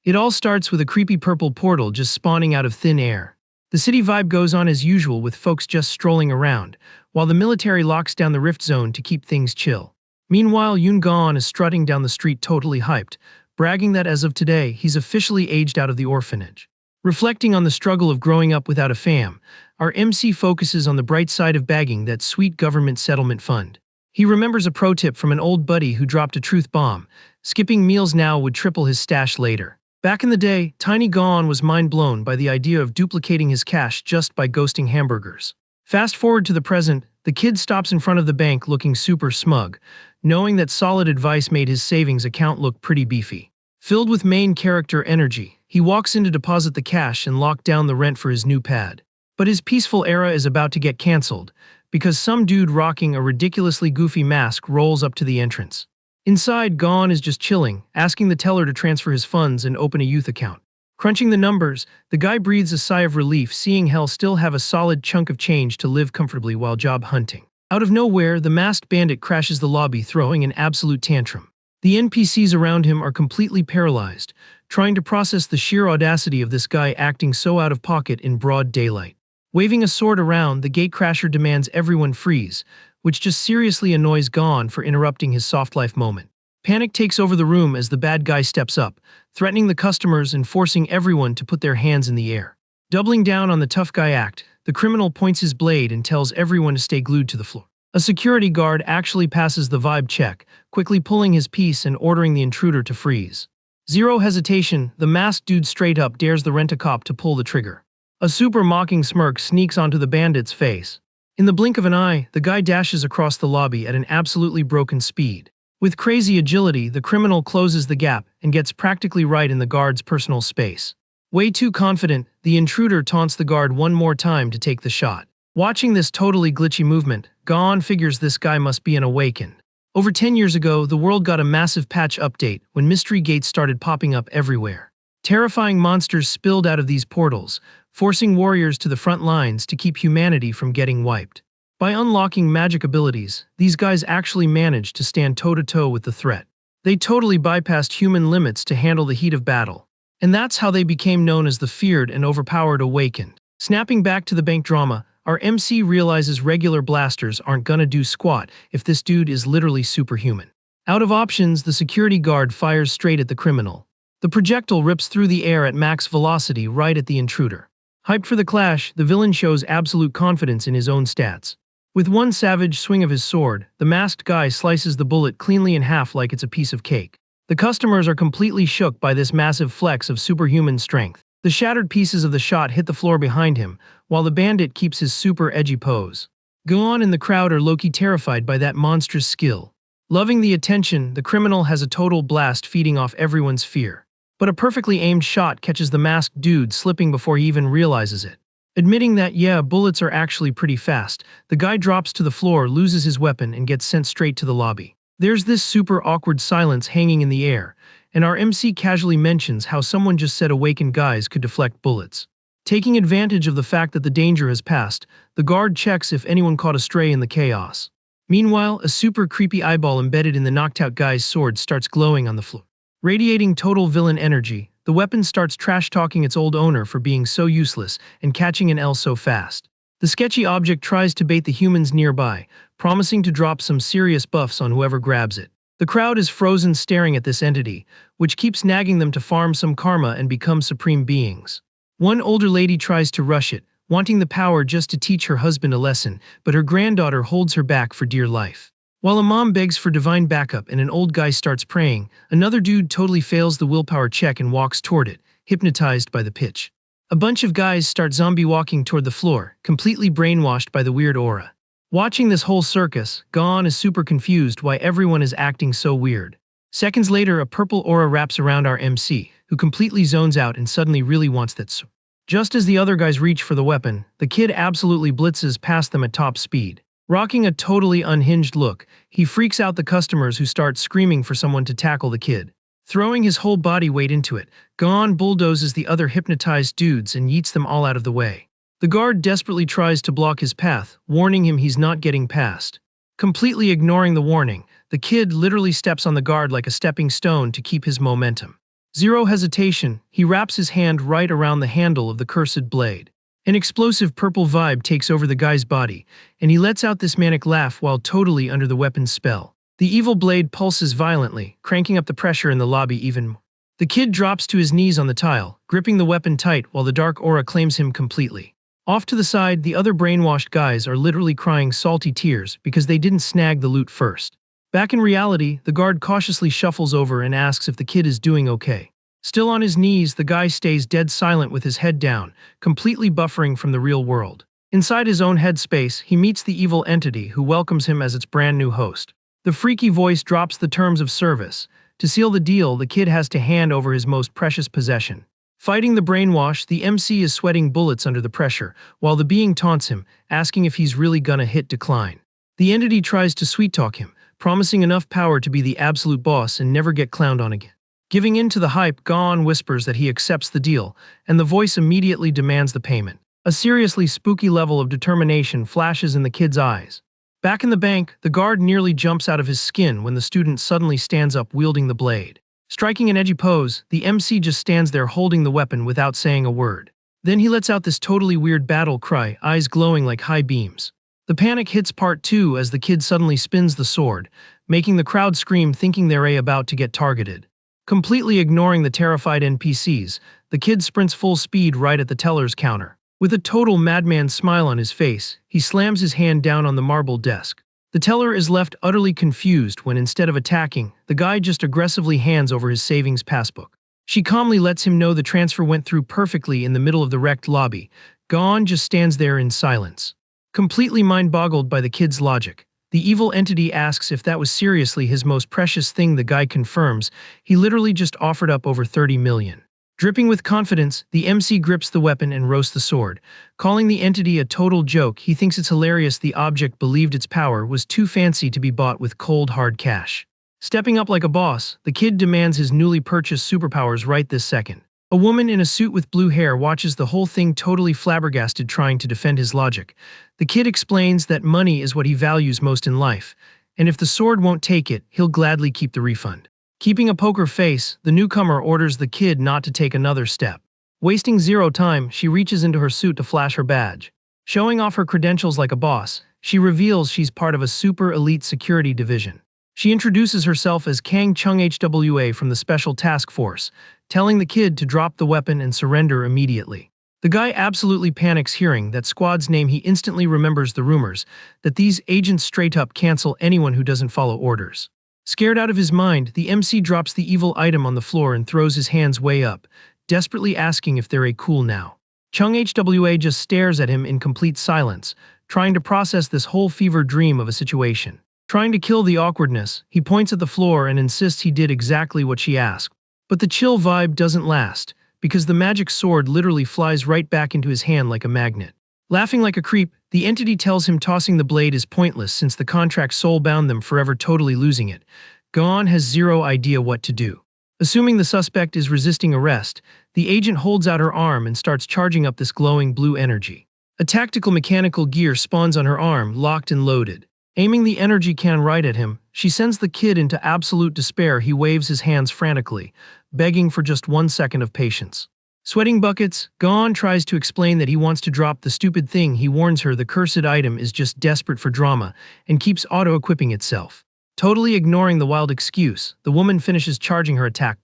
It all starts with a creepy purple portal just spawning out of thin air. The city vibe goes on as usual with folks just strolling around, while the military locks down the rift zone to keep things chill. Meanwhile, Yoon Gaon is strutting down the street totally hyped, bragging that as of today, he's officially aged out of the orphanage. Reflecting on the struggle of growing up without a fam, our MC focuses on the bright side of bagging that sweet government settlement fund. He remembers a pro tip from an old buddy who dropped a truth bomb: skipping meals now would triple his stash later. Back in the day, Tiny Gaon was mind-blown by the idea of duplicating his cash just by ghosting hamburgers. Fast forward to the present, the kid stops in front of the bank looking super smug, knowing that solid advice made his savings account look pretty beefy. Filled with main character energy, he walks in to deposit the cash and lock down the rent for his new pad. But his peaceful era is about to get cancelled, because some dude rocking a ridiculously goofy mask rolls up to the entrance. Inside, Gaon is just chilling, asking the teller to transfer his funds and open a youth account. Crunching the numbers, the guy breathes a sigh of relief seeing hell still have a solid chunk of change to live comfortably while job hunting. Out of nowhere, the masked bandit crashes the lobby throwing an absolute tantrum. The NPCs around him are completely paralyzed, trying to process the sheer audacity of this guy acting so out of pocket in broad daylight. Waving a sword around, the gatecrasher demands everyone freeze, which just seriously annoys Gaon for interrupting his soft life moment. Panic takes over the room as the bad guy steps up, threatening the customers and forcing everyone to put their hands in the air. Doubling down on the tough guy act, the criminal points his blade and tells everyone to stay glued to the floor. A security guard actually passes the vibe check, quickly pulling his piece and ordering the intruder to freeze. Zero hesitation, the masked dude straight up dares the rent-a-cop to pull the trigger. A super mocking smirk sneaks onto the bandit's face. In the blink of an eye, the guy dashes across the lobby at an absolutely broken speed. With crazy agility, the criminal closes the gap and gets practically right in the guard's personal space. Way too confident, the intruder taunts the guard one more time to take the shot. Watching this totally glitchy movement, Gaon figures this guy must be an awakened. Over 10 years ago, the world got a massive patch update when mystery gates started popping up everywhere. Terrifying monsters spilled out of these portals, forcing warriors to the front lines to keep humanity from getting wiped. By unlocking magic abilities, these guys actually managed to stand toe-to-toe with the threat. They totally bypassed human limits to handle the heat of battle. And that's how they became known as the feared and overpowered Awakened. Snapping back to the bank drama, our MC realizes regular blasters aren't gonna do squat if this dude is literally superhuman. Out of options, the security guard fires straight at the criminal. The projectile rips through the air at max velocity right at the intruder. Hyped for the clash, the villain shows absolute confidence in his own stats. With one savage swing of his sword, the masked guy slices the bullet cleanly in half like it's a piece of cake. The customers are completely shook by this massive flex of superhuman strength. The shattered pieces of the shot hit the floor behind him, while the bandit keeps his super edgy pose. Gaon and the crowd are low-key terrified by that monstrous skill. Loving the attention, the criminal has a total blast feeding off everyone's fear. But a perfectly aimed shot catches the masked dude slipping before he even realizes it. Admitting that, yeah, bullets are actually pretty fast, the guy drops to the floor, loses his weapon, and gets sent straight to the lobby. There's this super awkward silence hanging in the air, and our MC casually mentions how someone just said awakened guys could deflect bullets. Taking advantage of the fact that the danger has passed, the guard checks if anyone caught astray in the chaos. Meanwhile, a super creepy eyeball embedded in the knocked-out guy's sword starts glowing on the floor. Radiating total villain energy, the weapon starts trash-talking its old owner for being so useless and catching an L so fast. The sketchy object tries to bait the humans nearby, promising to drop some serious buffs on whoever grabs it. The crowd is frozen staring at this entity, which keeps nagging them to farm some karma and become supreme beings. One older lady tries to rush it, wanting the power just to teach her husband a lesson, but her granddaughter holds her back for dear life. While a mom begs for divine backup and an old guy starts praying, another dude totally fails the willpower check and walks toward it, hypnotized by the pitch. A bunch of guys start zombie walking toward the floor, completely brainwashed by the weird aura. Watching this whole circus, Gaon is super confused why everyone is acting so weird. Seconds later, a purple aura wraps around our MC, who completely zones out and suddenly really wants that sword. Just as the other guys reach for the weapon, the kid absolutely blitzes past them at top speed. Rocking a totally unhinged look, he freaks out the customers who start screaming for someone to tackle the kid. Throwing his whole body weight into it, Gaon bulldozes the other hypnotized dudes and yeets them all out of the way. The guard desperately tries to block his path, warning him he's not getting past. Completely ignoring the warning, the kid literally steps on the guard like a stepping stone to keep his momentum. Zero hesitation, he wraps his hand right around the handle of the cursed blade. An explosive purple vibe takes over the guy's body, and he lets out this manic laugh while totally under the weapon's spell. The evil blade pulses violently, cranking up the pressure in the lobby even more. The kid drops to his knees on the tile, gripping the weapon tight while the dark aura claims him completely. Off to the side, the other brainwashed guys are literally crying salty tears because they didn't snag the loot first. Back in reality, the guard cautiously shuffles over and asks if the kid is doing okay. Still on his knees, the guy stays dead silent with his head down, completely buffering from the real world. Inside his own headspace, he meets the evil entity who welcomes him as its brand new host. The freaky voice drops the terms of service. To seal the deal, the kid has to hand over his most precious possession. Fighting the brainwash, the MC is sweating bullets under the pressure, while the being taunts him, asking if he's really gonna hit decline. The entity tries to sweet-talk him, promising enough power to be the absolute boss and never get clowned on again. Giving in to the hype, Gon whispers that he accepts the deal, and the voice immediately demands the payment. A seriously spooky level of determination flashes in the kid's eyes. Back in the bank, the guard nearly jumps out of his skin when the student suddenly stands up wielding the blade. Striking an edgy pose, the MC just stands there holding the weapon without saying a word. Then he lets out this totally weird battle cry, eyes glowing like high beams. The panic hits part 2 as the kid suddenly spins the sword, making the crowd scream thinking they're about to get targeted. Completely ignoring the terrified NPCs, the kid sprints full speed right at the teller's counter. With a total madman smile on his face, he slams his hand down on the marble desk. The teller is left utterly confused when instead of attacking, the guy just aggressively hands over his savings passbook. She calmly lets him know the transfer went through perfectly in the middle of the wrecked lobby. Gon just stands there in silence. Completely mind-boggled by the kid's logic, the evil entity asks if that was seriously his most precious thing. The guy confirms he literally just offered up over 30 million. Dripping with confidence, the MC grips the weapon and roasts the sword. Calling the entity a total joke, he thinks it's hilarious the object believed its power was too fancy to be bought with cold hard cash. Stepping up like a boss, the kid demands his newly purchased superpowers right this second. A woman in a suit with blue hair watches the whole thing totally flabbergasted trying to defend his logic. The kid explains that money is what he values most in life, and if the sword won't take it, he'll gladly keep the refund. Keeping a poker face, the newcomer orders the kid not to take another step. Wasting zero time, she reaches into her suit to flash her badge. Showing off her credentials like a boss, she reveals she's part of a super elite security division. She introduces herself as Kang Chung HWA from the Special Task Force, telling the kid to drop the weapon and surrender immediately. The guy absolutely panics hearing that squad's name. He instantly remembers the rumors that these agents straight up cancel anyone who doesn't follow orders. Scared out of his mind, the MC drops the evil item on the floor and throws his hands way up, desperately asking if they're cool now. Chung HWA just stares at him in complete silence, trying to process this whole fever dream of a situation. Trying to kill the awkwardness, he points at the floor and insists he did exactly what she asked. But the chill vibe doesn't last, because the magic sword literally flies right back into his hand like a magnet. Laughing like a creep, the entity tells him tossing the blade is pointless since the contract soul-bound them forever, totally losing it. Gon has zero idea what to do. Assuming the suspect is resisting arrest, the agent holds out her arm and starts charging up this glowing blue energy. A tactical mechanical gear spawns on her arm, locked and loaded. Aiming the energy can right at him, she sends the kid into absolute despair. He waves his hands frantically, begging for just 1 second of patience. Sweating buckets, Gon tries to explain that he wants to drop the stupid thing. He warns her the cursed item is just desperate for drama and keeps auto-equipping itself. Totally ignoring the wild excuse, the woman finishes charging her attack.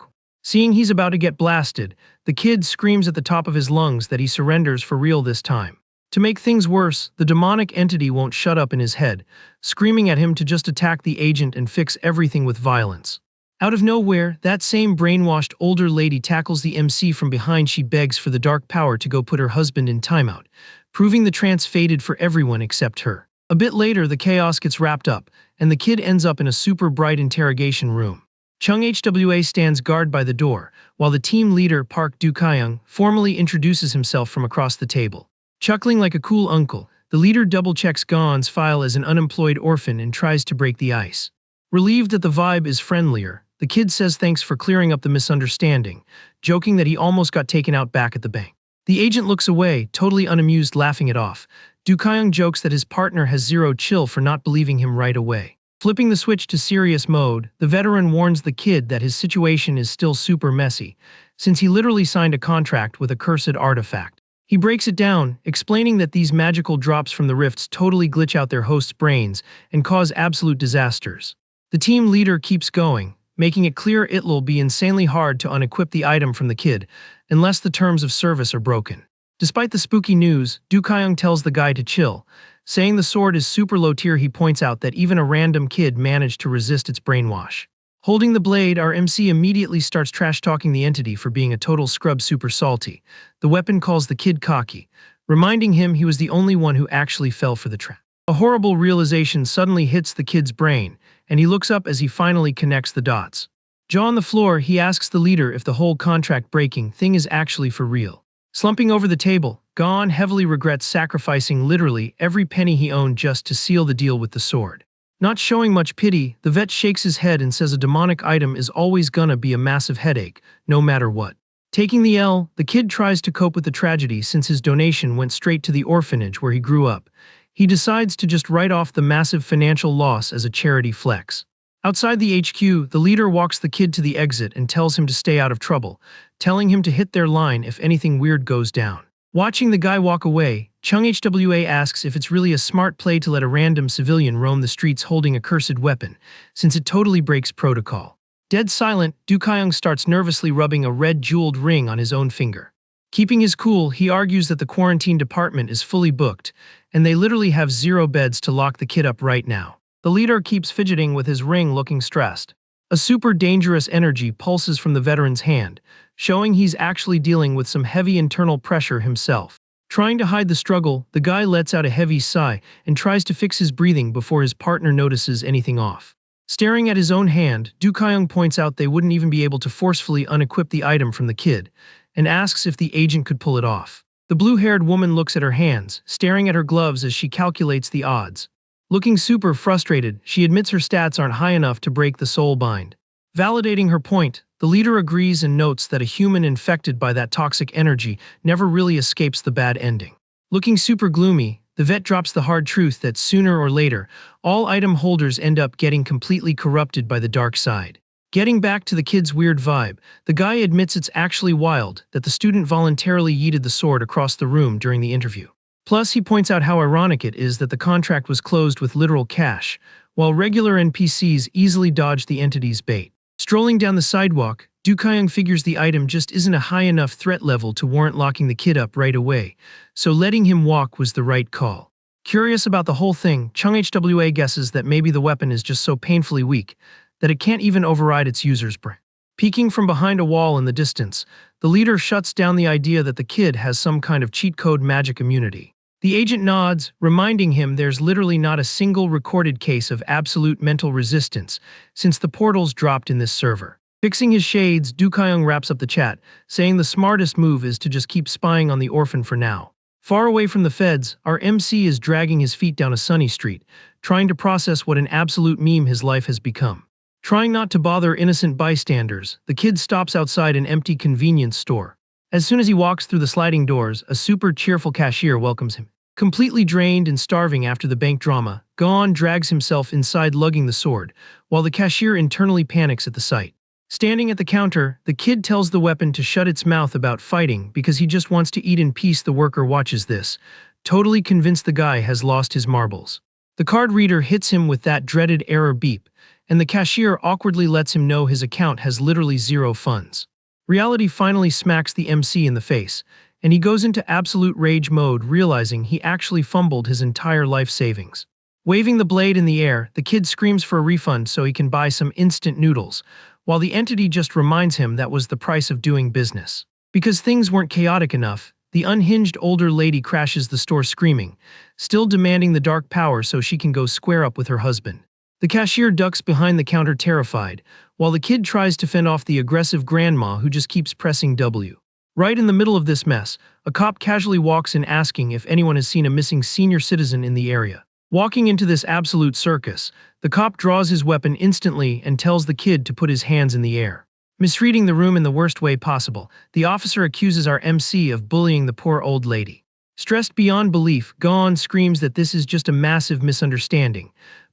Seeing he's about to get blasted, the kid screams at the top of his lungs that he surrenders for real this time. To make things worse, the demonic entity won't shut up in his head, screaming at him to just attack the agent and fix everything with violence. Out of nowhere, that same brainwashed older lady tackles the MC from behind. She begs for the dark power to go put her husband in timeout, proving the trance faded for everyone except her. A bit later, the chaos gets wrapped up, and the kid ends up in a super bright interrogation room. Chung HWA stands guard by the door, while the team leader Park Du-kyung formally introduces himself from across the table. Chuckling like a cool uncle, the leader double-checks Gon's file as an unemployed orphan and tries to break the ice. Relieved that the vibe is friendlier, the kid says thanks for clearing up the misunderstanding, joking that he almost got taken out back at the bank. The agent looks away, totally unamused, laughing it off. Du-kyung jokes that his partner has zero chill for not believing him right away. Flipping the switch to serious mode, the veteran warns the kid that his situation is still super messy, since he literally signed a contract with a cursed artifact. He breaks it down, explaining that these magical drops from the rifts totally glitch out their host's brains and cause absolute disasters. The team leader keeps going, making it clear it'll be insanely hard to unequip the item from the kid, unless the terms of service are broken. Despite the spooky news, Du Kyung tells the guy to chill. Saying the sword is super low tier, he points out that even a random kid managed to resist its brainwash. Holding the blade, our MC immediately starts trash-talking the entity for being a total scrub super salty. The weapon calls the kid cocky, reminding him he was the only one who actually fell for the trap. A horrible realization suddenly hits the kid's brain, and he looks up as he finally connects the dots. Jaw on the floor, he asks the leader if the whole contract-breaking thing is actually for real. Slumping over the table, Gon heavily regrets sacrificing literally every penny he owned just to seal the deal with the sword. Not showing much pity, the vet shakes his head and says a demonic item is always gonna be a massive headache, no matter what. Taking the L, the kid tries to cope with the tragedy since his donation went straight to the orphanage where he grew up. He decides to just write off the massive financial loss as a charity flex. Outside the HQ, the leader walks the kid to the exit and tells him to stay out of trouble, telling him to hit their line if anything weird goes down. Watching the guy walk away, Chung Hwa asks if it's really a smart play to let a random civilian roam the streets holding a cursed weapon, since it totally breaks protocol. Dead silent, Du Kyung starts nervously rubbing a red jeweled ring on his own finger. Keeping his cool, he argues that the quarantine department is fully booked, and they literally have 0 beds to lock the kid up right now. The leader keeps fidgeting with his ring, looking stressed. A super dangerous energy pulses from the veteran's hand, showing he's actually dealing with some heavy internal pressure himself. Trying to hide the struggle, the guy lets out a heavy sigh and tries to fix his breathing before his partner notices anything off. Staring at his own hand, Du Kyung points out they wouldn't even be able to forcefully unequip the item from the kid, and asks if the agent could pull it off. The blue-haired woman looks at her hands, staring at her gloves as she calculates the odds. Looking super frustrated, she admits her stats aren't high enough to break the soul bind. Validating her point, the leader agrees and notes that a human infected by that toxic energy never really escapes the bad ending. Looking super gloomy, the vet drops the hard truth that sooner or later, all item holders end up getting completely corrupted by the dark side. Getting back to the kid's weird vibe, the guy admits it's actually wild that the student voluntarily yeeted the sword across the room during the interview. Plus, he points out how ironic it is that the contract was closed with literal cash, while regular NPCs easily dodge the entity's bait. Strolling down the sidewalk, Du Kyung figures the item just isn't a high enough threat level to warrant locking the kid up right away, so letting him walk was the right call. Curious about the whole thing, Chung Hwa guesses that maybe the weapon is just so painfully weak that it can't even override its user's brain. Peeking from behind a wall in the distance, the leader shuts down the idea that the kid has some kind of cheat code magic immunity. The agent nods, reminding him there's literally not a single recorded case of absolute mental resistance since the portals dropped in this server. Fixing his shades, Du Kyung wraps up the chat, saying the smartest move is to just keep spying on the orphan for now. Far away from the feds, our MC is dragging his feet down a sunny street, trying to process what an absolute meme his life has become. Trying not to bother innocent bystanders, the kid stops outside an empty convenience store. As soon as he walks through the sliding doors, a super cheerful cashier welcomes him. Completely drained and starving after the bank drama, Gon drags himself inside lugging the sword, while the cashier internally panics at the sight. Standing at the counter, the kid tells the weapon to shut its mouth about fighting because he just wants to eat in peace. The worker watches this, totally convinced the guy has lost his marbles. The card reader hits him with that dreaded error beep, and the cashier awkwardly lets him know his account has literally 0 funds. Reality finally smacks the MC in the face, and he goes into absolute rage mode, realizing he actually fumbled his entire life savings. Waving the blade in the air, the kid screams for a refund so he can buy some instant noodles, while the entity just reminds him that was the price of doing business. Because things weren't chaotic enough, the unhinged older lady crashes the store screaming, still demanding the dark power so she can go square up with her husband. The cashier ducks behind the counter terrified, while the kid tries to fend off the aggressive grandma who just keeps pressing W. Right in the middle of this mess, a cop casually walks in asking if anyone has seen a missing senior citizen in the area. Walking into this absolute circus, the cop draws his weapon instantly and tells the kid to put his hands in the air. Misreading the room in the worst way possible, the officer accuses our MC of bullying the poor old lady. Stressed beyond belief, Gon screams that this is just a massive misunderstanding,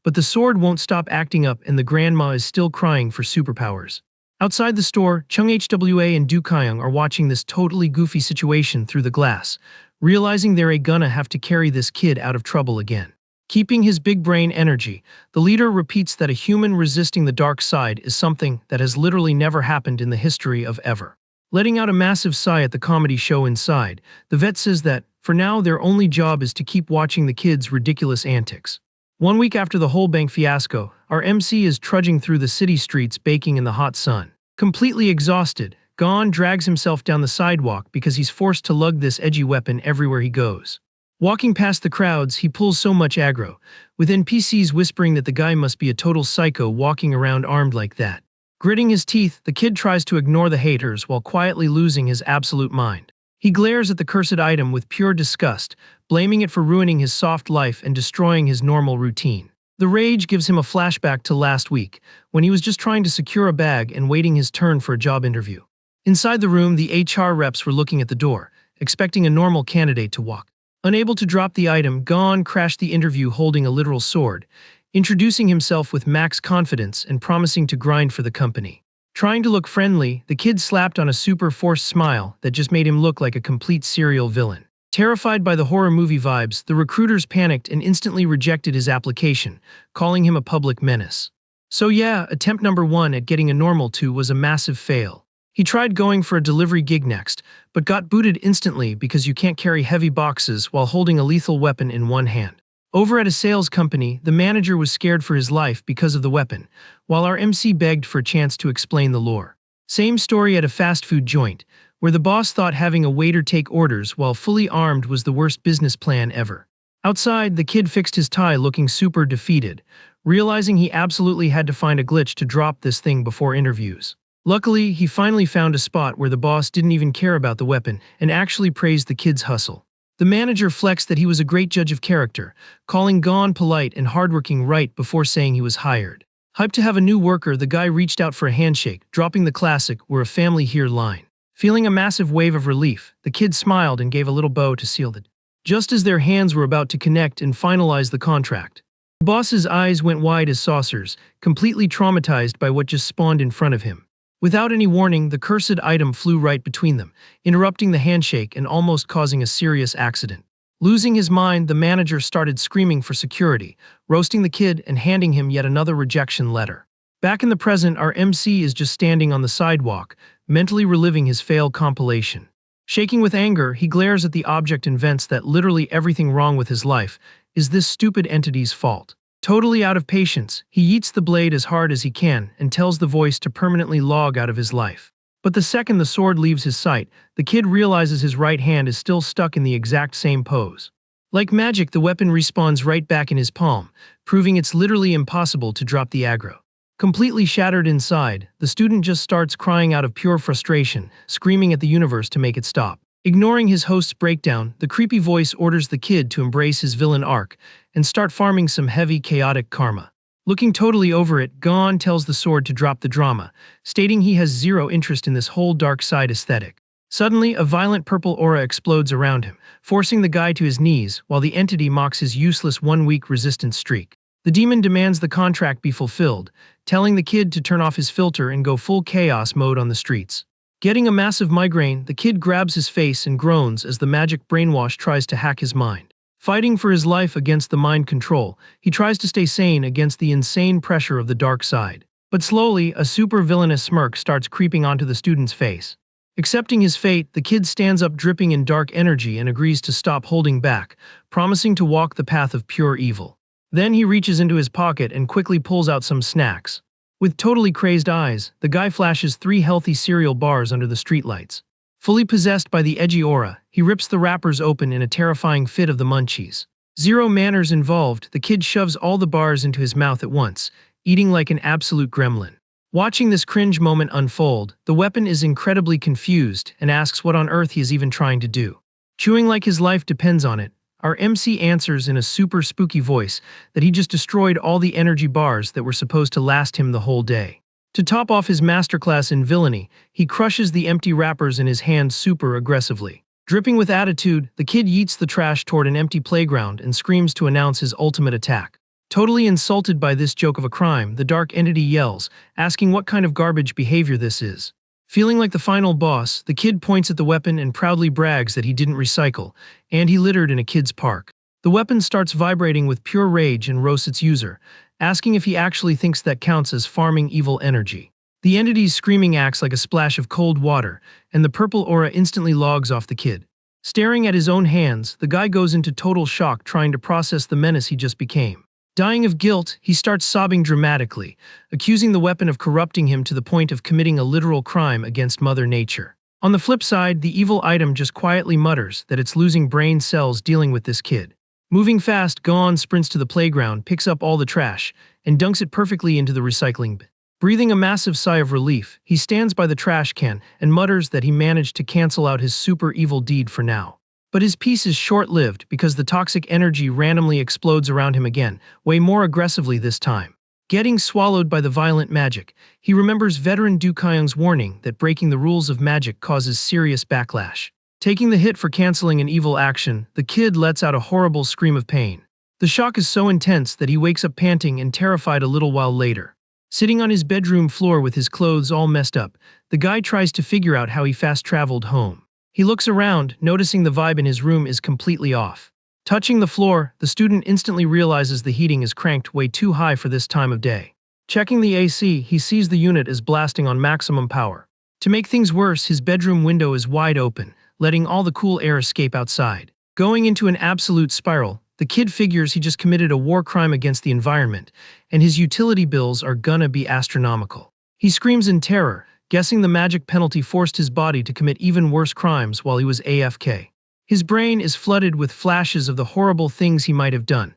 But the sword won't stop acting up and the grandma is still crying for superpowers. Outside the store, Chung Hwa and Du Kyung are watching this totally goofy situation through the glass, realizing they're gonna have to carry this kid out of trouble again. Keeping his big brain energy, the leader repeats that a human resisting the dark side is something that has literally never happened in the history of ever. Letting out a massive sigh at the comedy show inside, the vet says that, for now, their only job is to keep watching the kids' ridiculous antics. 1 week after the whole bank fiasco, our MC is trudging through the city streets baking in the hot sun. Completely exhausted, Gon drags himself down the sidewalk because he's forced to lug this edgy weapon everywhere he goes. Walking past the crowds, he pulls so much aggro, with NPCs whispering that the guy must be a total psycho walking around armed like that. Gritting his teeth, the kid tries to ignore the haters while quietly losing his absolute mind. He glares at the cursed item with pure disgust, blaming it for ruining his soft life and destroying his normal routine. The rage gives him a flashback to last week, when he was just trying to secure a bag and waiting his turn for a job interview. Inside the room, the HR reps were looking at the door, expecting a normal candidate to walk. Unable to drop the item, Gon crashed the interview holding a literal sword, introducing himself with max confidence and promising to grind for the company. Trying to look friendly, the kid slapped on a super forced smile that just made him look like a complete serial villain. Terrified by the horror movie vibes, the recruiters panicked and instantly rejected his application, calling him a public menace. So yeah, attempt number 1 at getting a normal 2 was a massive fail. He tried going for a delivery gig next, but got booted instantly because you can't carry heavy boxes while holding a lethal weapon in one hand. Over at a sales company, the manager was scared for his life because of the weapon, while our MC begged for a chance to explain the lore. Same story at a fast food joint, where the boss thought having a waiter take orders while fully armed was the worst business plan ever. Outside, the kid fixed his tie looking super defeated, realizing he absolutely had to find a glitch to drop this thing before interviews. Luckily, he finally found a spot where the boss didn't even care about the weapon and actually praised the kid's hustle. The manager flexed that he was a great judge of character, calling Gon polite and hardworking right before saying he was hired. Hyped to have a new worker, the guy reached out for a handshake, dropping the classic "we're a family here" line. Feeling a massive wave of relief, the kid smiled and gave a little bow to seal it. Just as their hands were about to connect and finalize the contract, the boss's eyes went wide as saucers, completely traumatized by what just spawned in front of him. Without any warning, the cursed item flew right between them, interrupting the handshake and almost causing a serious accident. Losing his mind, the manager started screaming for security, roasting the kid and handing him yet another rejection letter. Back in the present, our MC is just standing on the sidewalk, mentally reliving his failed compilation. Shaking with anger, he glares at the object and vents that literally everything wrong with his life is this stupid entity's fault. Totally out of patience, he yeets the blade as hard as he can and tells the voice to permanently log out of his life. But the second the sword leaves his sight, the kid realizes his right hand is still stuck in the exact same pose. Like magic, the weapon respawns right back in his palm, proving it's literally impossible to drop the aggro. Completely shattered inside, the student just starts crying out of pure frustration, screaming at the universe to make it stop. Ignoring his host's breakdown, the creepy voice orders the kid to embrace his villain arc and start farming some heavy, chaotic karma. Looking totally over it, Gon tells the sword to drop the drama, stating he has zero interest in this whole dark side aesthetic. Suddenly, a violent purple aura explodes around him, forcing the guy to his knees while the entity mocks his useless 1-week resistance streak. The demon demands the contract be fulfilled, telling the kid to turn off his filter and go full chaos mode on the streets. Getting a massive migraine, the kid grabs his face and groans as the magic brainwash tries to hack his mind. Fighting for his life against the mind control, he tries to stay sane against the insane pressure of the dark side. But slowly, a super villainous smirk starts creeping onto the student's face. Accepting his fate, the kid stands up dripping in dark energy and agrees to stop holding back, promising to walk the path of pure evil. Then he reaches into his pocket and quickly pulls out some snacks. With totally crazed eyes, the guy flashes 3 healthy cereal bars under the streetlights. Fully possessed by the edgy aura, he rips the wrappers open in a terrifying fit of the munchies. Zero manners involved, the kid shoves all the bars into his mouth at once, eating like an absolute gremlin. Watching this cringe moment unfold, the weapon is incredibly confused and asks what on earth he is even trying to do. Chewing like his life depends on it, our MC answers in a super spooky voice that he just destroyed all the energy bars that were supposed to last him the whole day. To top off his masterclass in villainy, he crushes the empty wrappers in his hand super aggressively. Dripping with attitude, the kid yeets the trash toward an empty playground and screams to announce his ultimate attack. Totally insulted by this joke of a crime, the dark entity yells, asking what kind of garbage behavior this is. Feeling like the final boss, the kid points at the weapon and proudly brags that he didn't recycle, and he littered in a kid's park. The weapon starts vibrating with pure rage and roasts its user, asking if he actually thinks that counts as farming evil energy. The entity's screaming acts like a splash of cold water, and the purple aura instantly logs off the kid. Staring at his own hands, the guy goes into total shock trying to process the menace he just became. Dying of guilt, he starts sobbing dramatically, accusing the weapon of corrupting him to the point of committing a literal crime against Mother Nature. On the flip side, the evil item just quietly mutters that it's losing brain cells dealing with this kid. Moving fast, Gohan sprints to the playground, picks up all the trash, and dunks it perfectly into the recycling bin. Breathing a massive sigh of relief, he stands by the trash can and mutters that he managed to cancel out his super evil deed for now. But his peace is short-lived because the toxic energy randomly explodes around him again, way more aggressively this time. Getting swallowed by the violent magic, he remembers veteran Du Kyung's warning that breaking the rules of magic causes serious backlash. Taking the hit for canceling an evil action, the kid lets out a horrible scream of pain. The shock is so intense that he wakes up panting and terrified a little while later. Sitting on his bedroom floor with his clothes all messed up, the guy tries to figure out how he fast-traveled home. He looks around, noticing the vibe in his room is completely off. Touching the floor, the student instantly realizes the heating is cranked way too high for this time of day. Checking the AC, he sees the unit is blasting on maximum power. To make things worse, his bedroom window is wide open, letting all the cool air escape outside. Going into an absolute spiral, the kid figures he just committed a war crime against the environment, and his utility bills are gonna be astronomical. He screams in terror, guessing the magic penalty forced his body to commit even worse crimes while he was AFK. His brain is flooded with flashes of the horrible things he might have done,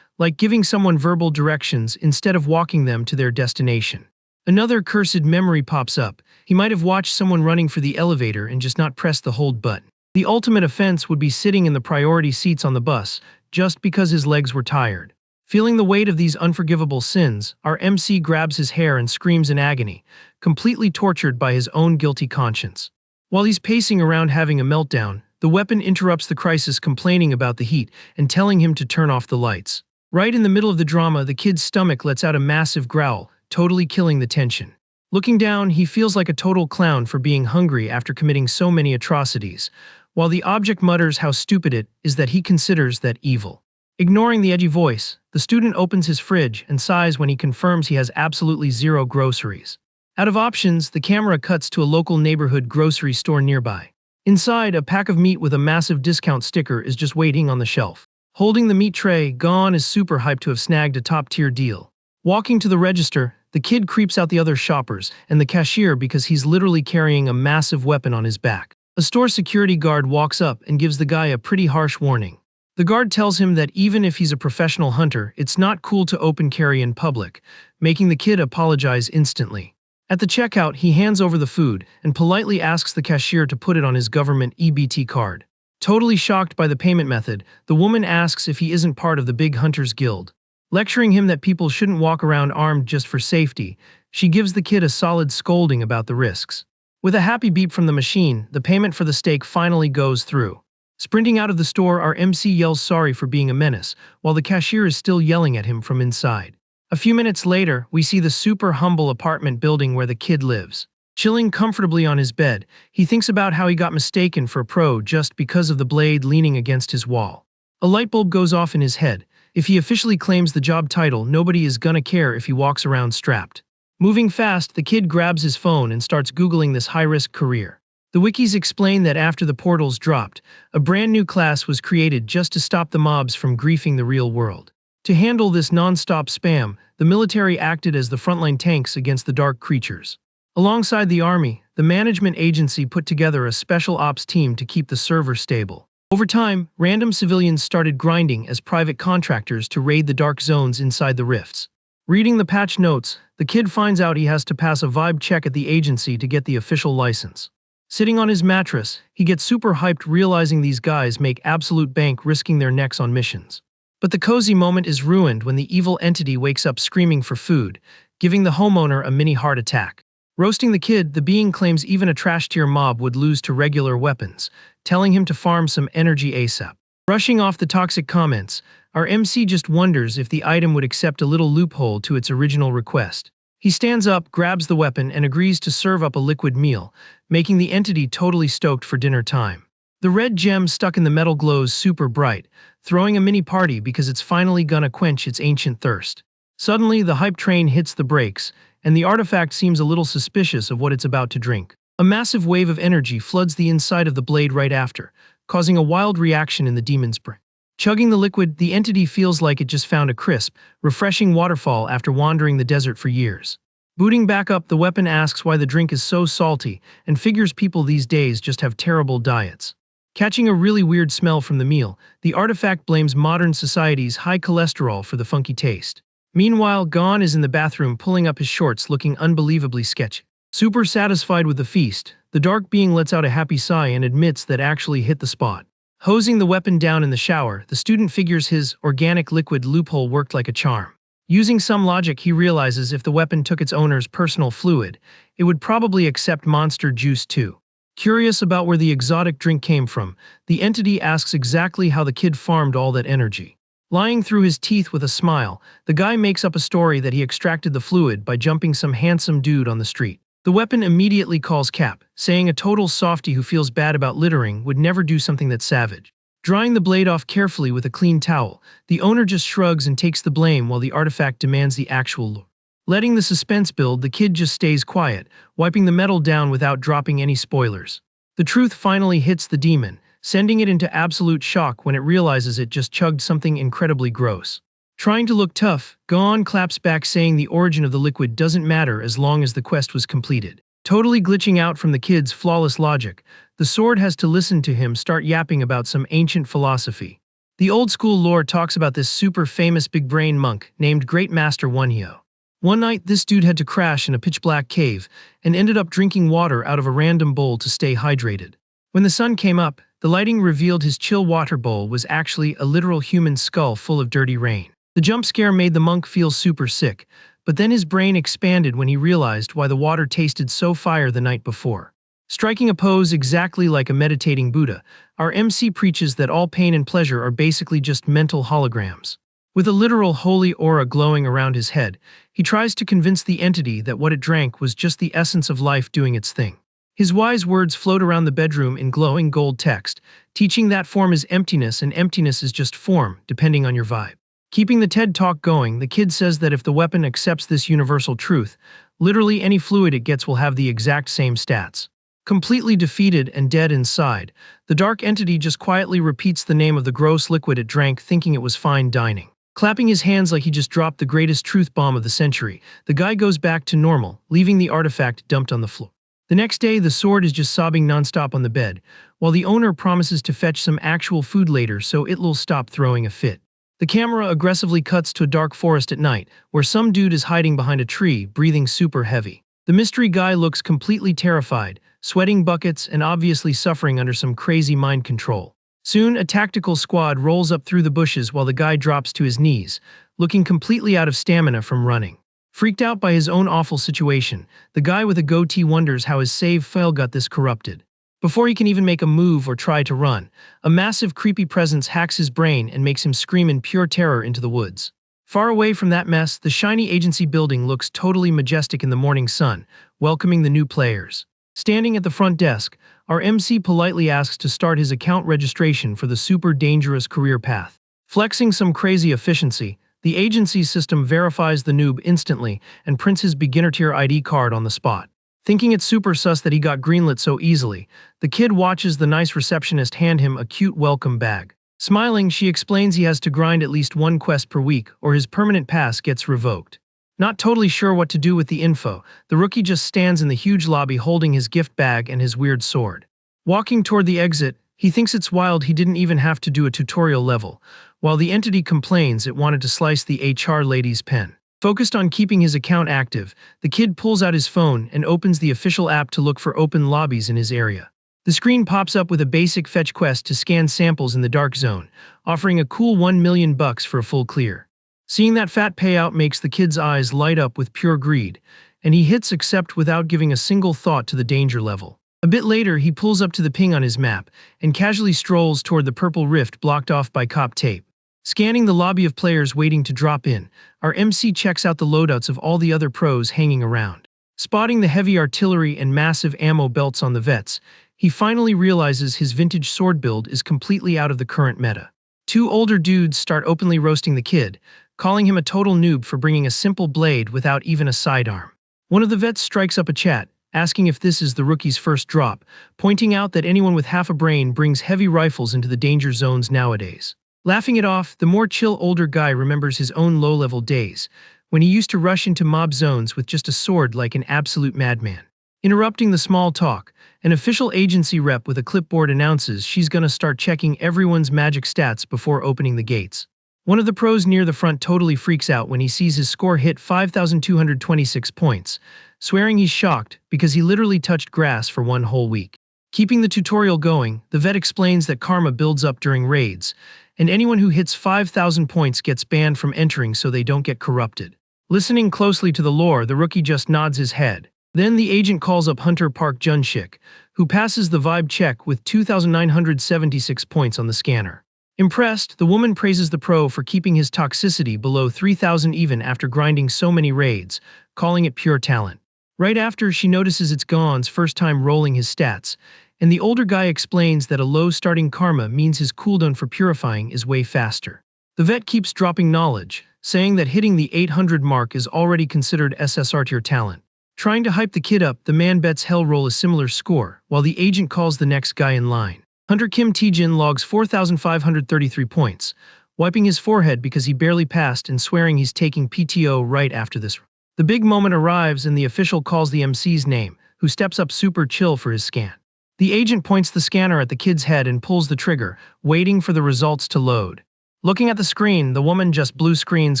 like giving someone verbal directions instead of walking them to their destination. Another cursed memory pops up. He might have watched someone running for the elevator and just not pressed the hold button. The ultimate offense would be sitting in the priority seats on the bus, just because his legs were tired. Feeling the weight of these unforgivable sins, our MC grabs his hair and screams in agony, completely tortured by his own guilty conscience. While he's pacing around having a meltdown, the weapon interrupts the crisis, complaining about the heat and telling him to turn off the lights. Right in the middle of the drama, the kid's stomach lets out a massive growl, totally killing the tension. Looking down, he feels like a total clown for being hungry after committing so many atrocities, while the object mutters how stupid it is that he considers that evil. Ignoring the edgy voice, the student opens his fridge and sighs when he confirms he has absolutely zero groceries. Out of options, the camera cuts to a local neighborhood grocery store nearby. Inside, a pack of meat with a massive discount sticker is just waiting on the shelf. Holding the meat tray, Gon is super hyped to have snagged a top-tier deal. Walking to the register, the kid creeps out the other shoppers and the cashier because he's literally carrying a massive weapon on his back. A store security guard walks up and gives the guy a pretty harsh warning. The guard tells him that even if he's a professional hunter, it's not cool to open carry in public, making the kid apologize instantly. At the checkout, he hands over the food and politely asks the cashier to put it on his government EBT card. Totally shocked by the payment method, the woman asks if he isn't part of the Big Hunters Guild. Lecturing him that people shouldn't walk around armed just for safety, she gives the kid a solid scolding about the risks. With a happy beep from the machine, the payment for the steak finally goes through. Sprinting out of the store, our MC yells sorry for being a menace, while the cashier is still yelling at him from inside. A few minutes later, we see the super humble apartment building where the kid lives. Chilling comfortably on his bed, he thinks about how he got mistaken for a pro just because of the blade leaning against his wall. A light bulb goes off in his head. If he officially claims the job title, nobody is gonna care if he walks around strapped. Moving fast, the kid grabs his phone and starts Googling this high-risk career. The wikis explain that after the portals dropped, a brand new class was created just to stop the mobs from griefing the real world. To handle this non-stop spam, the military acted as the frontline tanks against the dark creatures. Alongside the army, the management agency put together a special ops team to keep the server stable. Over time, random civilians started grinding as private contractors to raid the dark zones inside the rifts. Reading the patch notes, the kid finds out he has to pass a vibe check at the agency to get the official license. Sitting on his mattress, he gets super hyped realizing these guys make absolute bank risking their necks on missions. But the cozy moment is ruined when the evil entity wakes up screaming for food, giving the homeowner a mini heart attack. Roasting the kid, the being claims even a trash-tier mob would lose to regular weapons, telling him to farm some energy ASAP. Brushing off the toxic comments, Our MC just wonders if the item would accept a little loophole to its original request. He stands up, grabs the weapon, and agrees to serve up a liquid meal, making the entity totally stoked for dinner time. The red gem stuck in the metal glows super bright, throwing a mini party because it's finally gonna quench its ancient thirst. Suddenly, the hype train hits the brakes, and the artifact seems a little suspicious of what it's about to drink. A massive wave of energy floods the inside of the blade right after, causing a wild reaction in the demon's brain. Chugging the liquid, the entity feels like it just found a crisp, refreshing waterfall after wandering the desert for years. Booting back up, the weapon asks why the drink is so salty and figures people these days just have terrible diets. Catching a really weird smell from the meal, the artifact blames modern society's high cholesterol for the funky taste. Meanwhile, Gon is in the bathroom pulling up his shorts looking unbelievably sketchy. Super satisfied with the feast, the dark being lets out a happy sigh and admits that actually hit the spot. Hosing the weapon down in the shower, the student figures his organic liquid loophole worked like a charm. Using some logic, he realizes if the weapon took its owner's personal fluid, it would probably accept monster juice too. Curious about where the exotic drink came from, the entity asks exactly how the kid farmed all that energy. Lying through his teeth with a smile, the guy makes up a story that he extracted the fluid by jumping some handsome dude on the street. The weapon immediately calls Cap, saying a total softie who feels bad about littering would never do something that savage. Drying the blade off carefully with a clean towel, the owner just shrugs and takes the blame while the artifact demands the actual lore. Letting the suspense build, the kid just stays quiet, wiping the metal down without dropping any spoilers. The truth finally hits the demon, sending it into absolute shock when it realizes it just chugged something incredibly gross. Trying to look tough, Gon claps back saying the origin of the liquid doesn't matter as long as the quest was completed. Totally glitching out from the kid's flawless logic, the sword has to listen to him start yapping about some ancient philosophy. The old school lore talks about this super famous big brain monk named Great Master Wonhyo. One night, this dude had to crash in a pitch-black cave and ended up drinking water out of a random bowl to stay hydrated. When the sun came up, the lighting revealed his chill water bowl was actually a literal human skull full of dirty rain. The jump scare made the monk feel super sick, but then his brain expanded when he realized why the water tasted so fire the night before. Striking a pose exactly like a meditating Buddha, our MC preaches that all pain and pleasure are basically just mental holograms. With a literal holy aura glowing around his head, he tries to convince the entity that what it drank was just the essence of life doing its thing. His wise words float around the bedroom in glowing gold text, teaching that form is emptiness and emptiness is just form, depending on your vibe. Keeping the TED Talk going, the kid says that if the weapon accepts this universal truth, literally any fluid it gets will have the exact same stats. Completely defeated and dead inside, the dark entity just quietly repeats the name of the gross liquid it drank, thinking it was fine dining. Clapping his hands like he just dropped the greatest truth bomb of the century, the guy goes back to normal, leaving the artifact dumped on the floor. The next day, the sword is just sobbing nonstop on the bed, while the owner promises to fetch some actual food later so it'll stop throwing a fit. The camera aggressively cuts to a dark forest at night, where some dude is hiding behind a tree, breathing super heavy. The mystery guy looks completely terrified, sweating buckets and obviously suffering under some crazy mind control. Soon, a tactical squad rolls up through the bushes while the guy drops to his knees, looking completely out of stamina from running. Freaked out by his own awful situation, the guy with a goatee wonders how his save file got this corrupted. Before he can even make a move or try to run, a massive creepy presence hacks his brain and makes him scream in pure terror into the woods. Far away from that mess, the shiny agency building looks totally majestic in the morning sun, welcoming the new players. Standing at the front desk, our MC politely asks to start his account registration for the super dangerous career path. Flexing some crazy efficiency, the agency's system verifies the noob instantly and prints his beginner-tier ID card on the spot. Thinking it's super sus that he got greenlit so easily, the kid watches the nice receptionist hand him a cute welcome bag. Smiling, she explains he has to grind at least one quest per week or his permanent pass gets revoked. Not totally sure what to do with the info, the rookie just stands in the huge lobby holding his gift bag and his weird sword. Walking toward the exit, he thinks it's wild he didn't even have to do a tutorial level, while the entity complains it wanted to slice the HR lady's pen. Focused on keeping his account active, the kid pulls out his phone and opens the official app to look for open lobbies in his area. The screen pops up with a basic fetch quest to scan samples in the dark zone, offering a cool $1 million for a full clear. Seeing that fat payout makes the kid's eyes light up with pure greed, and he hits accept without giving a single thought to the danger level. A bit later, he pulls up to the ping on his map and casually strolls toward the purple rift blocked off by cop tape. Scanning the lobby of players waiting to drop in, our MC checks out the loadouts of all the other pros hanging around. Spotting the heavy artillery and massive ammo belts on the vets, he finally realizes his vintage sword build is completely out of the current meta. Two older dudes start openly roasting the kid, calling him a total noob for bringing a simple blade without even a sidearm. One of the vets strikes up a chat, asking if this is the rookie's first drop, pointing out that anyone with half a brain brings heavy rifles into the danger zones nowadays. Laughing it off, the more chill older guy remembers his own low-level days, when he used to rush into mob zones with just a sword like an absolute madman. Interrupting the small talk, an official agency rep with a clipboard announces she's gonna start checking everyone's magic stats before opening the gates. One of the pros near the front totally freaks out when he sees his score hit 5,226 points, swearing he's shocked because he literally touched grass for one whole week. Keeping the tutorial going, the vet explains that karma builds up during raids, and anyone who hits 5,000 points gets banned from entering so they don't get corrupted. Listening closely to the lore, the rookie just nods his head. Then the agent calls up Hunter Park Junshik, who passes the vibe check with 2,976 points on the scanner. Impressed, the woman praises the pro for keeping his toxicity below 3,000 even after grinding so many raids, calling it pure talent. Right after, she notices it's Gon's first time rolling his stats, and the older guy explains that a low starting karma means his cooldown for purifying is way faster. The vet keeps dropping knowledge, saying that hitting the 800 mark is already considered SSR tier talent. Trying to hype the kid up, the man bets he'll roll a similar score, while the agent calls the next guy in line. Hunter Kim Taejin logs 4,533 points, wiping his forehead because he barely passed and swearing he's taking PTO right after this. The big moment arrives and the official calls the MC's name, who steps up super chill for his scan. The agent points the scanner at the kid's head and pulls the trigger, waiting for the results to load. Looking at the screen, the woman just blue screens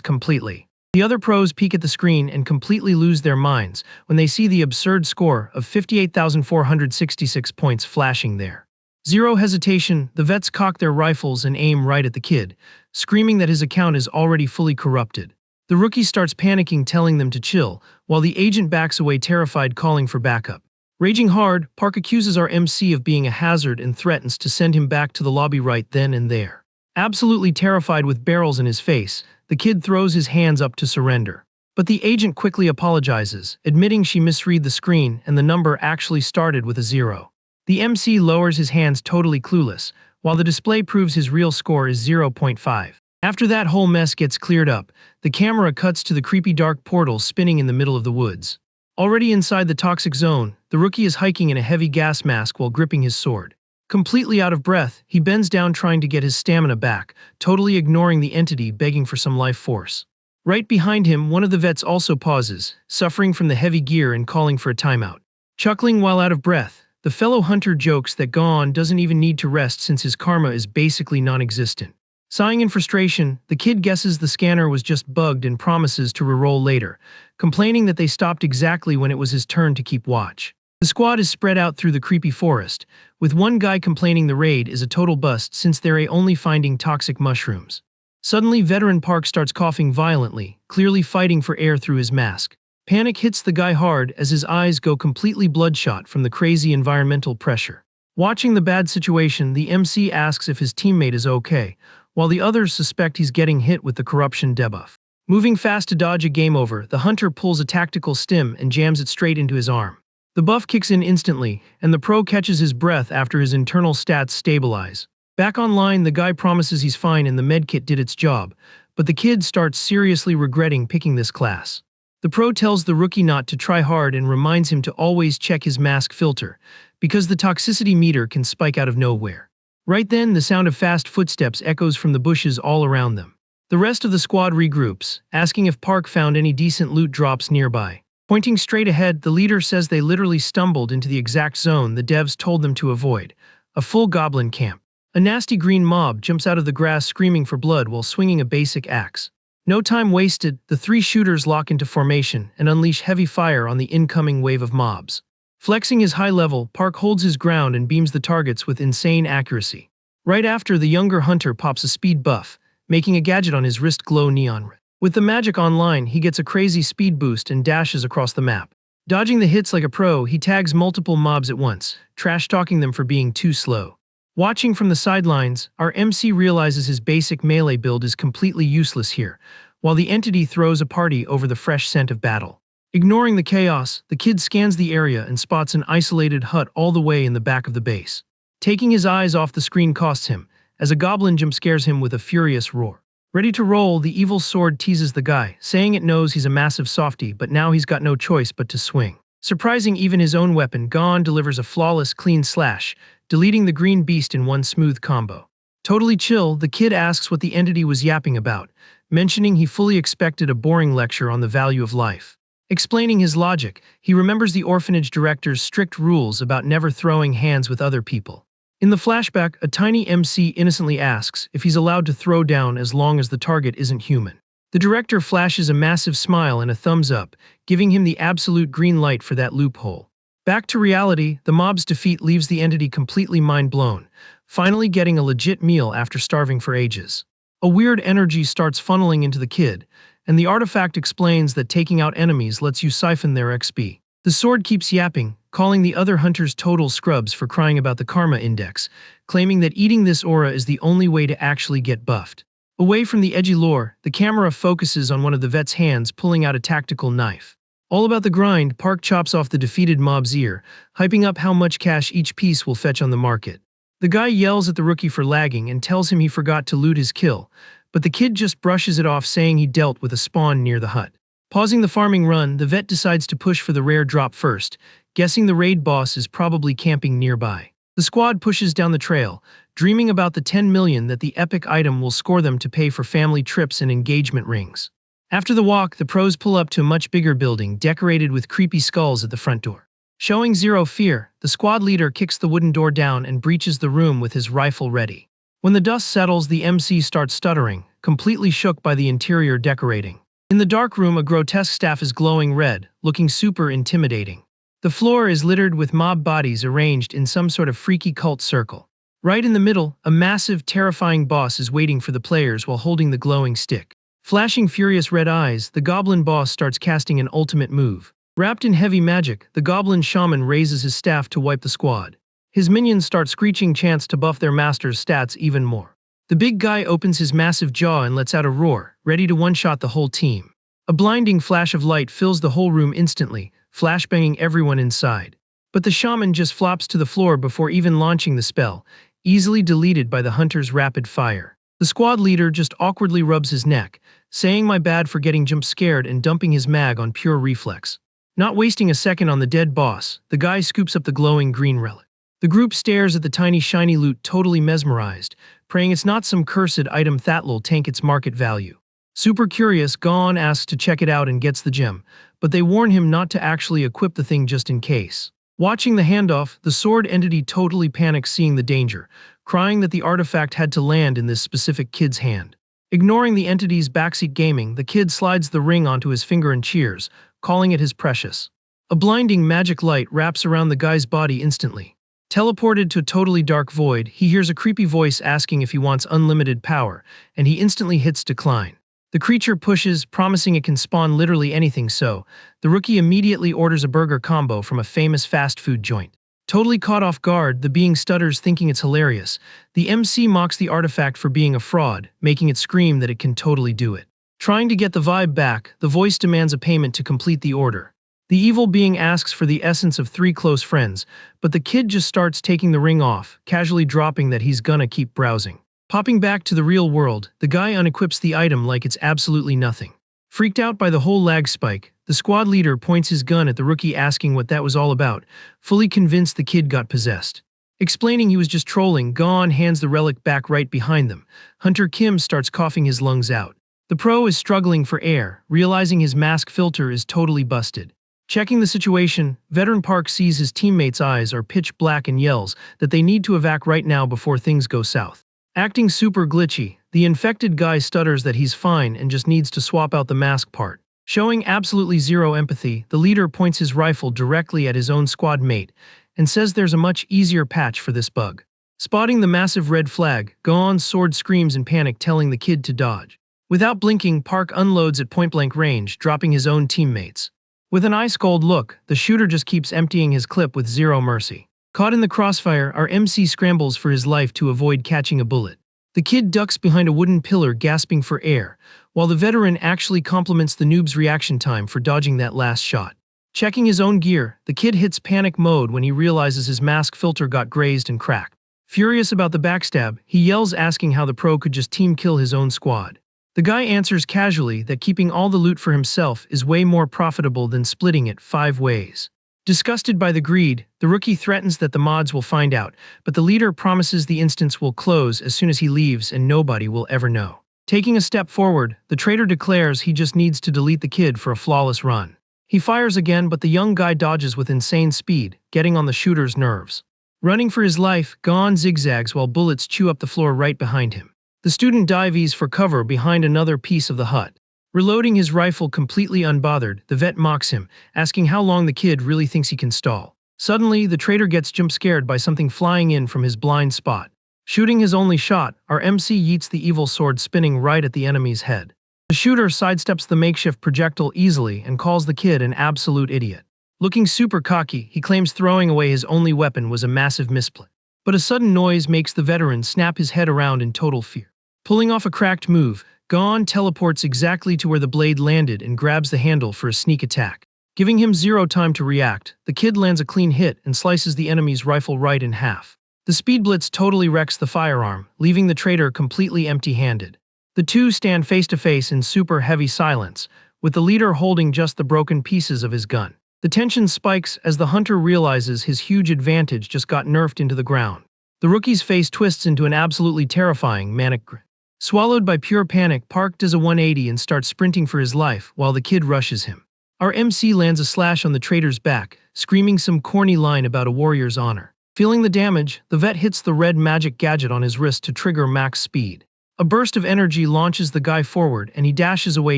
completely. The other pros peek at the screen and completely lose their minds when they see the absurd score of 58,466 points flashing there. Zero hesitation, the vets cock their rifles and aim right at the kid, screaming that his account is already fully corrupted. The rookie starts panicking, telling them to chill, while the agent backs away terrified, calling for backup. Raging hard, Park accuses our MC of being a hazard and threatens to send him back to the lobby right then and there. Absolutely terrified with barrels in his face, the kid throws his hands up to surrender. But the agent quickly apologizes, admitting she misread the screen and the number actually started with a 0. The MC lowers his hands, totally clueless, while the display proves his real score is 0.5. After that whole mess gets cleared up, the camera cuts to the creepy dark portal spinning in the middle of the woods. Already inside the toxic zone, the rookie is hiking in a heavy gas mask while gripping his sword. Completely out of breath, he bends down trying to get his stamina back, totally ignoring the entity begging for some life force. Right behind him, one of the vets also pauses, suffering from the heavy gear and calling for a timeout. Chuckling while out of breath, the fellow hunter jokes that Gon doesn't even need to rest since his karma is basically non-existent. Sighing in frustration, the kid guesses the scanner was just bugged and promises to reroll later, complaining that they stopped exactly when it was his turn to keep watch. The squad is spread out through the creepy forest, with one guy complaining the raid is a total bust since they're only finding toxic mushrooms. Suddenly, veteran Park starts coughing violently, clearly fighting for air through his mask. Panic hits the guy hard as his eyes go completely bloodshot from the crazy environmental pressure. Watching the bad situation, the MC asks if his teammate is okay, while the others suspect he's getting hit with the corruption debuff. Moving fast to dodge a game over, the hunter pulls a tactical stim and jams it straight into his arm. The buff kicks in instantly, and the pro catches his breath after his internal stats stabilize. Back online, the guy promises he's fine and the medkit did its job, but the kid starts seriously regretting picking this class. The pro tells the rookie not to try hard and reminds him to always check his mask filter, because the toxicity meter can spike out of nowhere. Right then, the sound of fast footsteps echoes from the bushes all around them. The rest of the squad regroups, asking if Park found any decent loot drops nearby. Pointing straight ahead, the leader says they literally stumbled into the exact zone the devs told them to avoid, a full goblin camp. A nasty green mob jumps out of the grass screaming for blood while swinging a basic axe. No time wasted, the three shooters lock into formation and unleash heavy fire on the incoming wave of mobs. Flexing his high level, Park holds his ground and beams the targets with insane accuracy. Right after, the younger hunter pops a speed buff, making a gadget on his wrist glow neon red. With the magic online, he gets a crazy speed boost and dashes across the map. Dodging the hits like a pro, he tags multiple mobs at once, trash-talking them for being too slow. Watching from the sidelines, our MC realizes his basic melee build is completely useless here, while the entity throws a party over the fresh scent of battle. Ignoring the chaos, the kid scans the area and spots an isolated hut all the way in the back of the base. Taking his eyes off the screen costs him, as a goblin jump scares him with a furious roar. Ready to roll, the evil sword teases the guy, saying it knows he's a massive softie, but now he's got no choice but to swing. Surprising even his own weapon, Gon delivers a flawless clean slash, deleting the green beast in one smooth combo. Totally chill, the kid asks what the entity was yapping about, mentioning he fully expected a boring lecture on the value of life. Explaining his logic, he remembers the orphanage director's strict rules about never throwing hands with other people. In the flashback, a tiny MC innocently asks if he's allowed to throw down as long as the target isn't human. The director flashes a massive smile and a thumbs up, giving him the absolute green light for that loophole. Back to reality, the mob's defeat leaves the entity completely mind-blown, finally getting a legit meal after starving for ages. A weird energy starts funneling into the kid, and the artifact explains that taking out enemies lets you siphon their XP. The sword keeps yapping, calling the other hunters total scrubs for crying about the karma index, claiming that eating this aura is the only way to actually get buffed. Away from the edgy lore, the camera focuses on one of the vet's hands pulling out a tactical knife. All about the grind, Park chops off the defeated mob's ear, hyping up how much cash each piece will fetch on the market. The guy yells at the rookie for lagging and tells him he forgot to loot his kill, but the kid just brushes it off, saying he dealt with a spawn near the hut. Pausing the farming run, the vet decides to push for the rare drop first, guessing the raid boss is probably camping nearby. The squad pushes down the trail, dreaming about the 10 million that the epic item will score them to pay for family trips and engagement rings. After the walk, the pros pull up to a much bigger building decorated with creepy skulls at the front door. Showing zero fear, the squad leader kicks the wooden door down and breaches the room with his rifle ready. When the dust settles, the MC starts stuttering, completely shook by the interior decorating. In the dark room, a grotesque staff is glowing red, looking super intimidating. The floor is littered with mob bodies arranged in some sort of freaky cult circle. Right in the middle, a massive, terrifying boss is waiting for the players while holding the glowing stick. Flashing furious red eyes, the goblin boss starts casting an ultimate move. Wrapped in heavy magic, the goblin shaman raises his staff to wipe the squad. His minions start screeching chants to buff their master's stats even more. The big guy opens his massive jaw and lets out a roar, ready to one-shot the whole team. A blinding flash of light fills the whole room instantly, flashbanging everyone inside. But the shaman just flops to the floor before even launching the spell, easily deleted by the hunter's rapid fire. The squad leader just awkwardly rubs his neck, saying my bad for getting jump-scared and dumping his mag on pure reflex. Not wasting a second on the dead boss, the guy scoops up the glowing green relic. The group stares at the tiny shiny loot, totally mesmerized, praying it's not some cursed item that'll tank its market value. Super curious, Gon asks to check it out and gets the gem, but they warn him not to actually equip the thing just in case. Watching the handoff, the sword entity totally panics seeing the danger, crying that the artifact had to land in this specific kid's hand. Ignoring the entity's backseat gaming, the kid slides the ring onto his finger and cheers, calling it his precious. A blinding magic light wraps around the guy's body instantly. Teleported to a totally dark void, he hears a creepy voice asking if he wants unlimited power, and he instantly hits decline. The creature pushes, promising it can spawn literally anything, so the rookie immediately orders a burger combo from a famous fast food joint. Totally caught off guard, the being stutters, thinking it's hilarious. The MC mocks the artifact for being a fraud, making it scream that it can totally do it. Trying to get the vibe back, the voice demands a payment to complete the order. The evil being asks for the essence of 3 close friends, but the kid just starts taking the ring off, casually dropping that he's gonna keep browsing. Popping back to the real world, the guy unequips the item like it's absolutely nothing. Freaked out by the whole lag spike, the squad leader points his gun at the rookie asking what that was all about, fully convinced the kid got possessed. Explaining he was just trolling, Gon hands the relic back right behind them. Hunter Kim starts coughing his lungs out. The pro is struggling for air, realizing his mask filter is totally busted. Checking the situation, veteran Park sees his teammates' eyes are pitch black and yells that they need to evac right now before things go south. Acting super glitchy, the infected guy stutters that he's fine and just needs to swap out the mask part. Showing absolutely zero empathy, the leader points his rifle directly at his own squad mate and says there's a much easier patch for this bug. Spotting the massive red flag, Gon's sword screams in panic, telling the kid to dodge. Without blinking, Park unloads at point-blank range, dropping his own teammates. With an ice-cold look, the shooter just keeps emptying his clip with zero mercy. Caught in the crossfire, our MC scrambles for his life to avoid catching a bullet. The kid ducks behind a wooden pillar gasping for air, while the veteran actually compliments the noob's reaction time for dodging that last shot. Checking his own gear, the kid hits panic mode when he realizes his mask filter got grazed and cracked. Furious about the backstab, he yells asking how the pro could just team kill his own squad. The guy answers casually that keeping all the loot for himself is way more profitable than splitting it 5 ways. Disgusted by the greed, the rookie threatens that the mods will find out, but the leader promises the instance will close as soon as he leaves and nobody will ever know. Taking a step forward, the traitor declares he just needs to delete the kid for a flawless run. He fires again, but the young guy dodges with insane speed, getting on the shooter's nerves. Running for his life, Gon zigzags while bullets chew up the floor right behind him. The student dives for cover behind another piece of the hut. Reloading his rifle completely unbothered, the vet mocks him, asking how long the kid really thinks he can stall. Suddenly, the traitor gets jump-scared by something flying in from his blind spot. Shooting his only shot, our MC yeets the evil sword spinning right at the enemy's head. The shooter sidesteps the makeshift projectile easily and calls the kid an absolute idiot. Looking super cocky, he claims throwing away his only weapon was a massive misplay. But a sudden noise makes the veteran snap his head around in total fear. Pulling off a cracked move, Gon teleports exactly to where the blade landed and grabs the handle for a sneak attack. Giving him 0 time to react, the kid lands a clean hit and slices the enemy's rifle right in half. The speed blitz totally wrecks the firearm, leaving the traitor completely empty-handed. The two stand face to face in super heavy silence, with the leader holding just the broken pieces of his gun. The tension spikes as the hunter realizes his huge advantage just got nerfed into the ground. The rookie's face twists into an absolutely terrifying manic grin. Swallowed by pure panic, Park does a 180 and starts sprinting for his life while the kid rushes him. Our MC lands a slash on the traitor's back, screaming some corny line about a warrior's honor. Feeling the damage, the vet hits the red magic gadget on his wrist to trigger max speed. A burst of energy launches the guy forward and he dashes away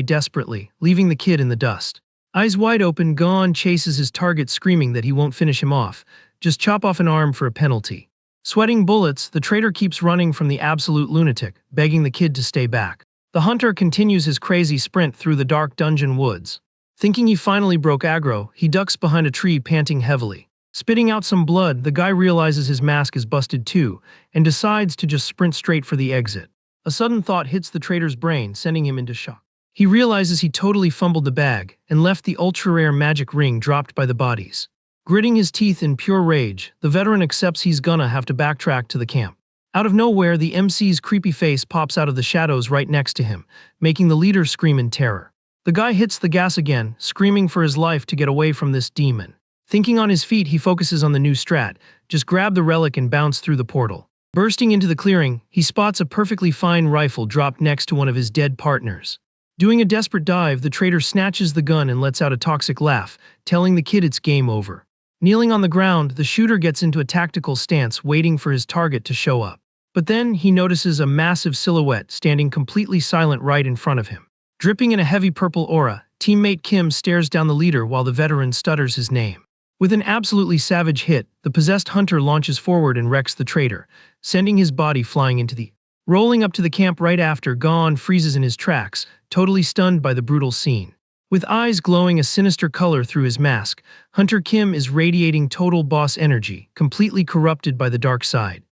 desperately, leaving the kid in the dust. Eyes wide open, Gon chases his target screaming that he won't finish him off, just chop off an arm for a penalty. Sweating bullets, the traitor keeps running from the absolute lunatic, begging the kid to stay back. The hunter continues his crazy sprint through the dark dungeon woods. Thinking he finally broke aggro, he ducks behind a tree panting heavily. Spitting out some blood, the guy realizes his mask is busted too, and decides to just sprint straight for the exit. A sudden thought hits the traitor's brain, sending him into shock. He realizes he totally fumbled the bag, and left the ultra-rare magic ring dropped by the bodies. Gritting his teeth in pure rage, the veteran accepts he's gonna have to backtrack to the camp. Out of nowhere, the MC's creepy face pops out of the shadows right next to him, making the leader scream in terror. The guy hits the gas again, screaming for his life to get away from this demon. Thinking on his feet, he focuses on the new strat, just grab the relic and bounce through the portal. Bursting into the clearing, he spots a perfectly fine rifle dropped next to one of his dead partners. Doing a desperate dive, the traitor snatches the gun and lets out a toxic laugh, telling the kid it's game over. Kneeling on the ground, the shooter gets into a tactical stance, waiting for his target to show up. But then he notices a massive silhouette standing completely silent right in front of him. Dripping in a heavy purple aura, teammate Kim stares down the leader while the veteran stutters his name. With an absolutely savage hit, the possessed hunter launches forward and wrecks the traitor, sending his body flying into the air. Rolling up to the camp right after, Gon freezes in his tracks, totally stunned by the brutal scene. With eyes glowing a sinister color through his mask, Hunter Kim is radiating total boss energy, completely corrupted by the dark side.